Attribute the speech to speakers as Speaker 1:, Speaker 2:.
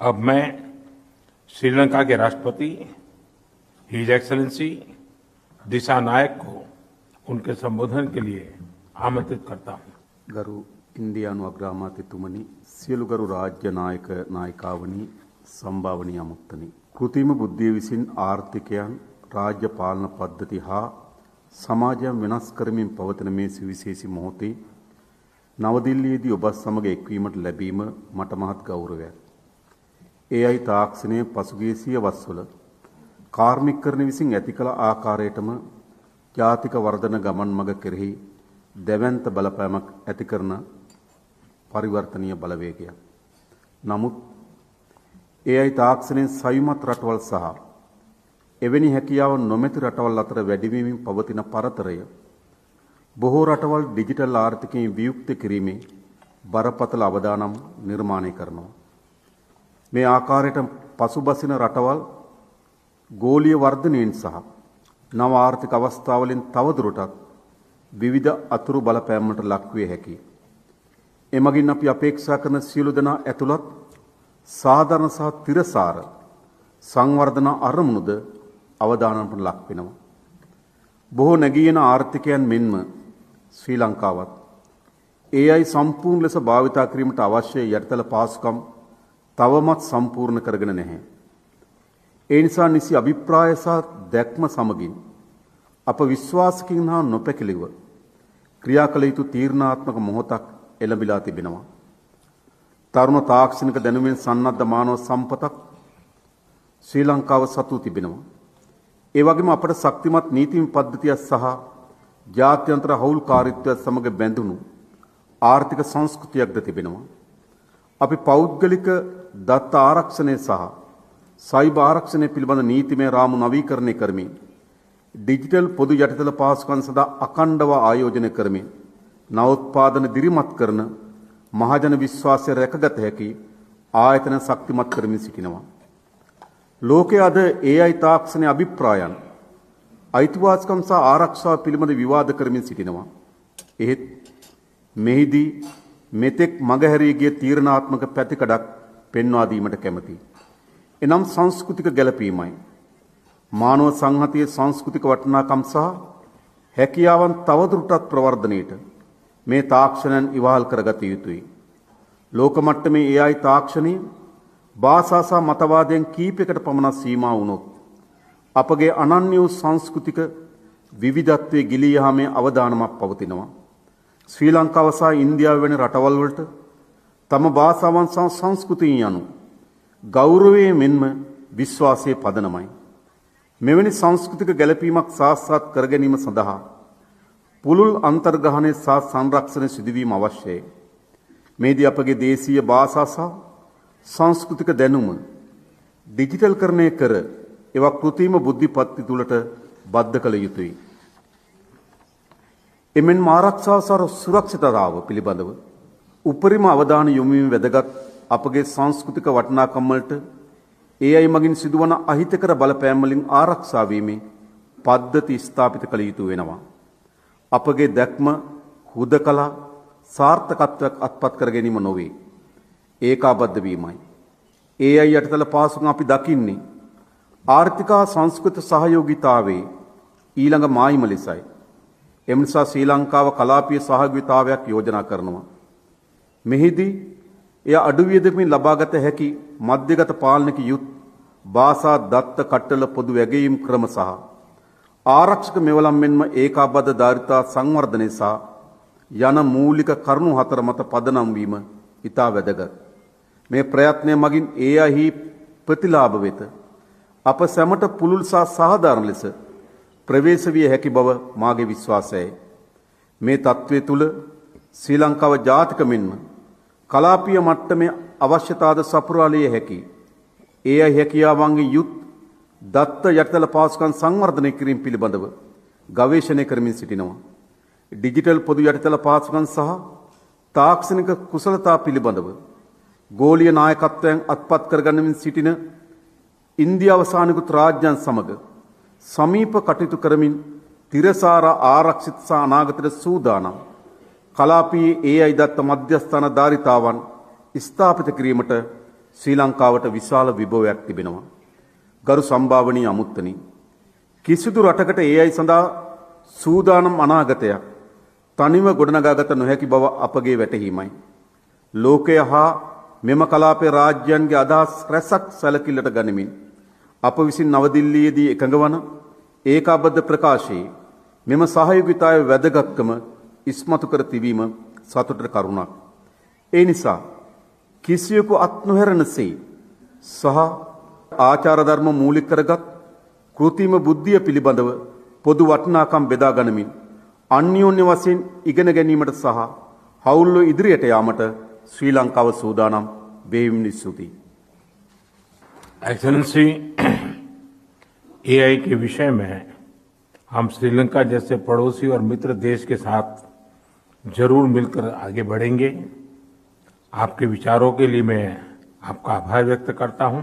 Speaker 1: अब मैं श्रीलंका के राष्ट्रपति हिज एक्सेलेंसी दिशा नायक को उनके संबोधन के लिए आमंत्रित करता हूँ.
Speaker 2: ගරු ඉන්දියානු අග්‍රාමාත්‍යතුමනි, සියලු ගරු රාජ්‍ය නායක නායිකාවනි, සම්භාවනීය අමුත්තනි, කෘත්‍රිම බුද්ධිය විසින් ආර්ථිකයන්, රාජ්‍ය පාලන පද්ධති හා සමාජයන් වෙනස් කරමින් පවතින මේ සුවිශේෂී මොහොතේ නවදිල්ලියේදී ඔබ සමග එක්වීමට ලැබීම මට මහත් ගෞරවයක්. AI තාක්ෂණයේ පසුගිය සිය වස්වල කාර්මිකකරණ විසින් ඇති කළ ආකාරයටම ජාතික වර්ධන ගමන් මඟ කෙරෙහි දැවැන්ත බලපෑමක් ඇති කරන පරිවර්තනීය බලවේගයක්. නමුත් AI තාක්ෂණයෙන් සවිමත් රටවල් සහ එවැනි හැකියාව නොමැති රටවල් අතර වැඩිවීමෙන් පවතින පරතරය බොහෝ රටවල් ඩිජිටල් ආර්ථිකයෙන් වියුක්ත කිරීමේ බරපතල අවදානම් නිර්මාණය කරනවා. මේ ආකාරයට පසුබසින රටවල් ගෝලීය වර්ධනයෙන් සහ නව ආර්ථික අවස්ථාවලින් තවදුරටත් විවිධ අතුරු බලපෑම්වලට ලක්විය හැකියි. එමගින් අපි අපේක්ෂා කරන සියලු දෙනා ඇතුළත් සාධාරණ සහ තිරසාර සංවර්ධන අරමුණුද අවදානමට ලක් වෙනවා. බොහෝ නැගී එන ආර්ථිකයන් මෙන්ම ශ්‍රී ලංකාවත් AI සම්පූර්ණ ලෙස භාවිතා කිරීමට අවශ්‍ය යටිතල පාසුකම් තවමත් සම්පූර්ණ කරගෙන නැහැ. ඒ නිසා නිසි අභිප්‍රාය සහ දැක්ම සමගින් අප විශ්වාසකින් හා නොපැකිලිව ක්‍රියා කළ යුතු තීරණාත්මක මොහොතක් එළඹිලා තිබෙනවා. තරුණ තාක්ෂණික දැනුමෙන් සන්නද්ධ මානව සම්පතක් ශ්‍රී ලංකාව සතු තිබෙනවා. ඒ වගේම අපට ශක්තිමත් නීතිම පද්ධතියක් සහ ජාත්‍යන්තර හවුල්කාරීත්වයක් සමග බැඳුණු ආර්ථික සංස්කෘතියක්ද තිබෙනවා. අපි පෞද්ගලික දත්ත ආරක්ෂණය සහ සයිබර් ආරක්ෂණය පිළිබඳ නීතිමය රාමු නවීකරණය කරමින් ඩිජිටල් පොදු යටිතල පහසුකම් සඳහා අඛණ්ඩව ආයෝජනය කරමින් නවෝත්පාදන දිරිමත් කරන මහජන විශ්වාසය රැකගත හැකි ආයතන ශක්තිමත් කරමින් සිටිනවා. ලෝකයේ අද AI තාක්ෂණයේ අභිප්‍රායන් අයිතිවාසිකම් සහ ආරක්ෂාව පිළිබඳ විවාද කරමින් සිටිනවා. එහෙත් මෙහිදී මෙතෙක් මගහැරී ගිය තීරණාත්මක පැතිකඩක් පෙන්වා දීමට කැමැතියි. එනම් සංස්කෘතික ගැළපීමයි. මානව සංහතියේ සංස්කෘතික වටිනාකම් සහ හැකියාවන් තවදුරටත් ප්‍රවර්ධනයට මේ තාක්ෂණයන් ඉවහල් කරගත යුතුයි. ලෝක මට්ටමේ AI තාක්ෂණය භාෂා සහ මතවාදයන් කීපයකට පමණ සීමා වුණොත් අපගේ අනන්‍ය වූ සංස්කෘතික විවිධත්වයේ ගිලී යාමේ අවදානමක් පවතිනවා. ශ්‍රී ලංකාව සහ ඉන්දියාව වැනි රටවල් වලට තම භාෂාවන් සහ සංස්කෘතිය යනු ගෞරවයේ මෙන්ම විශ්වාසයේ පදනමයි. මෙවැනි සංස්කෘතික ගැළපීමක් සාක්ෂාත් කර ගැනීම සඳහා පුළුල් අන්තර්ග්‍රහණය සහ සංරක්ෂණය සිදුවීම අවශ්‍යයි. මේදී අපගේ දේශීය භාෂා සහ සංස්කෘතික දැනුම ඩිජිටල්කරණය කර ඒවා කෘත්‍රිම බුද්ධිපත්ති තුළට බද්ධ කළ යුතුයි. එමෙන්ම ආරක්ෂාව සහ සුරක්ෂිතතාව පිළිබඳව උපරිම අවධානය යොමු වීම වැදගත්. අපගේ සංස්කෘතික වටිනාකම් වලට AI මගින් සිදුවන අහිතකර බලපෑම් වලින් ආරක්ෂා වීමේ පද්ධති ස්ථාපිත කළ යුතු වෙනවා. අපගේ දැක්ම හුදකලා සාර්ථකත්වයක් අත්පත් කර ගැනීම නොවේ, ඒකාබද්ධ වීමයි. AI යටිතල පාසුකම් අපි දකින්නේ ආර්ථික සංස්කෘතික සහයෝගීතාවයේ ඊළඟ මායිම ලෙසයි. එම නිසා ශ්‍රී ලංකාව කලාපීය සහභාගීතාවයක් යෝජනා කරනවා. මෙහිදී එය අඩු වියදමින් ලබාගත හැකි මධ්‍යගත පාලනික යුත් භාෂා දත්ත කට්ටල පොදු වැගීම් ක්‍රම සහ ආරක්ෂක මෙවලම් මෙන්ම ඒකාබද්ධ ධාරිතා සංවර්ධනය සහ යන මූලික කරුණු හතර මත පදනම් වීම ඉතා වැදගත්. මේ ප්‍රයත්නය මගින් AI ප්‍රතිලාභ වෙත අප සැමට පුළුල් සහ සාධාරණ ලෙස ප්‍රවේශ විය හැකි බව මාගේ විශ්වාසයයි. මේ තත්ත්වය තුළ ශ්‍රී ලංකාව ජාතික මෙන්ම කලාපීය මට්ටමේ අවශ්‍යතාවද සපුරාලිය හැකි AI හැකියාවන්ගේ යුත් දත්ත යටිතල පාසුකම් සංවර්ධනය කිරීම පිළිබඳව ගවේෂණය කරමින් සිටිනවා. ඩිජිටල් පොදු යටිතල පාසුකම් සහ තාක්ෂණික කුසලතා පිළිබඳව ගෝලීය නායකත්වයන් අත්පත් කරගන්නමින් සිටින ඉන්දියාව සහ අනෙකුත් රාජ්‍යයන් සමග සමීප කටයුතු කරමින් තිරසාර ආරක්ෂිත සහ අනාගතයට සූදානම් කලාපීය AI දත්ත මධ්‍යස්ථාන ධාරිතාවන් ස්ථාපිත කිරීමට ශ්‍රී ලංකාවට විශාල විභවයක් තිබෙනවා. ගරු සම්භාවනීය අමුත්තනි, කිසිදු රටකට ඒ අය සඳහා සූදානම් අනාගතයක් තනිව ගොඩනගාගත නොහැකි බව අපගේ වැටහීමයි. ලෝකය හා මෙම කලාපයේ රාජ්‍යයන්ගේ අදහස් රැසක් සැලකිල්ලට ගනිමින් අප විසින් නවදිල්ලියේදී එකඟ වන ඒකාබද්ධ ප්‍රකාශයේ මෙම සහයෝගිතාවේ වැදගත්කම ඉස්මතු කර තිබීම සතුටට කරුණක්. ඒ නිසා කිසියෙකු අත් නොහැරෙනසේ සහ ආචාර ධර්ම මූලික කරගත් කෘත්‍රිම බුද්ධිය පිළිබඳව පොදු වටිනාකම් බෙදා ගනිමින් අන්‍යෝන්‍ය වශයෙන් ඉගෙන ගැනීමට සහ හවුල්ව ඉදිරියට යාමට ශ්‍රී ලංකාව සූදානම්. බෙහෙවින් ස්තුතියි.
Speaker 1: एक्सेलेंसी, एआई के विषय में हम श्रीलंका जैसे पड़ोसी और मित्र देश के साथ जरूर मिलकर आगे बढ़ेंगे। आपके विचारों के लिए मैं आपका आभार व्यक्त करता हूं।